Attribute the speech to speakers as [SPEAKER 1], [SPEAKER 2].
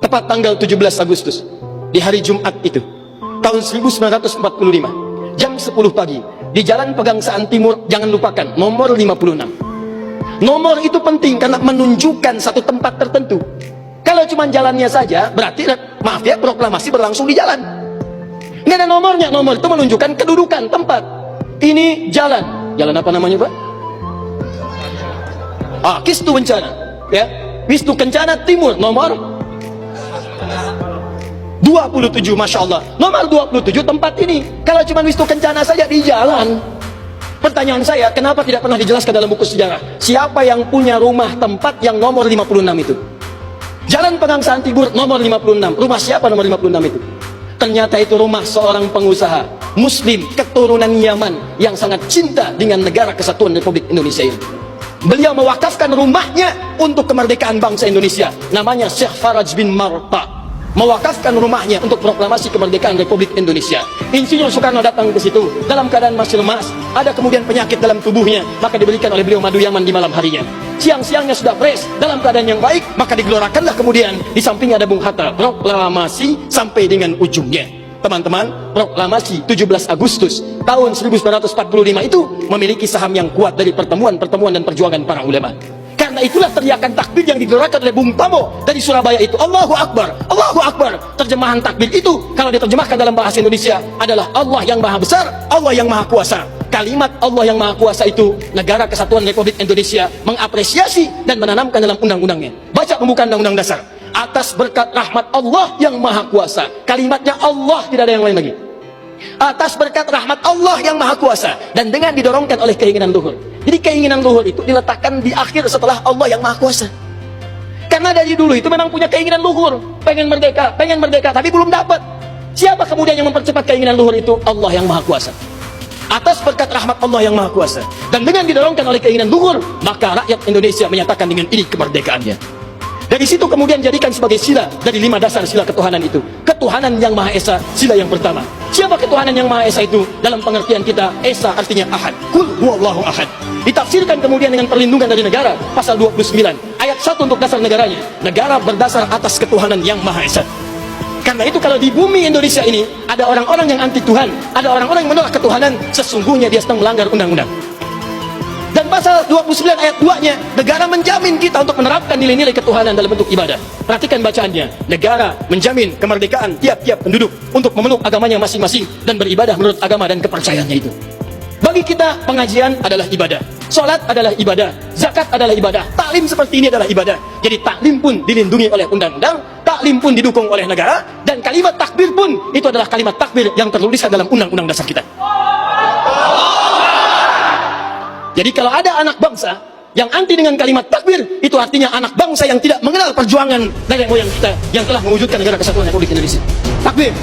[SPEAKER 1] tepat tanggal 17 Agustus, di hari Jumat itu, tahun 1945, jam 10 pagi, di Jalan Pegangsaan Timur. Jangan lupakan, nomor 56. Nomor itu penting karena menunjukkan satu tempat tertentu. Kalau cuma jalannya saja, berarti, maaf ya, proklamasi berlangsung di jalan. Nggak ada nomornya. Nomor itu menunjukkan kedudukan tempat. Ini jalan. Jalan apa namanya, Pak? Kistu Kencana, ya. Wistu Kencana Timur, nomor 27, Masya Allah. Nomor 27 tempat ini. Kalau cuma Wistu Kencana saja di jalan. Pertanyaan saya, kenapa tidak pernah dijelaskan dalam buku sejarah? Siapa yang punya rumah tempat yang nomor 56 itu? Jalan Pegangsaan Timur, nomor 56. Rumah siapa nomor 56 itu? Ternyata itu rumah seorang pengusaha Muslim keturunan Yaman yang sangat cinta dengan negara kesatuan Republik Indonesia ini. Beliau mewakafkan rumahnya untuk kemerdekaan bangsa Indonesia. Namanya Syekh Faraj bin Marta. Mewakafkan rumahnya untuk proklamasi kemerdekaan Republik Indonesia. Insinyur Soekarno datang ke situ dalam keadaan masih lemas. Ada kemudian penyakit dalam tubuhnya, maka diberikan oleh beliau madu Yaman di malam harinya. Siang-siangnya sudah fresh, dalam keadaan yang baik, maka digelorakanlah kemudian. Di sampingnya ada Bung Hatta, proklamasi sampai dengan ujungnya. Teman-teman, proklamasi 17 Agustus tahun 1945 itu memiliki saham yang kuat dari pertemuan-pertemuan dan perjuangan para ulama. Karena itulah teriakan takbir yang digelorakan oleh Bung Tomo dari Surabaya itu, Allahu Akbar, Allahu Akbar. Terjemahan takbir itu kalau diterjemahkan dalam bahasa Indonesia adalah Allah yang maha besar, Allah yang maha kuasa. Kalimat Allah yang maha kuasa itu Negara Kesatuan Republik Indonesia mengapresiasi dan menanamkan dalam undang-undangnya. Baca pembukaan Undang-Undang Dasar. Atas berkat rahmat Allah yang maha kuasa. Kalimatnya Allah, tidak ada yang lain lagi. Atas berkat rahmat Allah yang maha kuasa, dan dengan didorongkan oleh keinginan luhur. Jadi keinginan luhur itu diletakkan di akhir setelah Allah yang maha kuasa. Karena dari dulu itu memang punya keinginan luhur, pengen merdeka, tapi belum dapat. Siapa kemudian yang mempercepat keinginan luhur itu? Allah yang maha kuasa. Atas berkat rahmat Allah yang maha kuasa, dan dengan didorongkan oleh keinginan luhur, maka rakyat Indonesia menyatakan dengan ini kemerdekaannya. Dari situ kemudian jadikan sebagai sila dari 5 dasar sila ketuhanan itu. Ketuhanan yang Maha Esa, sila yang pertama. Siapa ketuhanan yang Maha Esa itu? Dalam pengertian kita, Esa artinya Ahad. Kul huwallahu ahad. Ditafsirkan kemudian dengan perlindungan dari negara, pasal 29 ayat 1 untuk dasar negaranya. Negara berdasar atas ketuhanan yang Maha Esa. Karena itu kalau di bumi Indonesia ini ada orang-orang yang anti Tuhan, ada orang-orang yang menolak ketuhanan, sesungguhnya dia sedang melanggar undang-undang. Dan pasal 29 ayat 2-nya, negara menjamin kita untuk menerapkan nilai-nilai ketuhanan dalam bentuk ibadah. Perhatikan bacaannya. Negara menjamin kemerdekaan tiap-tiap penduduk untuk memeluk agamanya masing-masing dan beribadah menurut agama dan kepercayaannya itu. Bagi kita, pengajian adalah ibadah, sholat adalah ibadah, zakat adalah ibadah, taklim seperti ini adalah ibadah. Jadi taklim pun dilindungi oleh undang-undang, taklim pun didukung oleh negara, dan kalimat takbir pun itu adalah kalimat takbir yang tertulis dalam undang-undang dasar kita. Jadi kalau ada anak bangsa yang anti dengan kalimat takbir, itu artinya anak bangsa yang tidak mengenal perjuangan nenek moyang kita yang telah mewujudkan negara kesatuan Republik Indonesia. Takbir.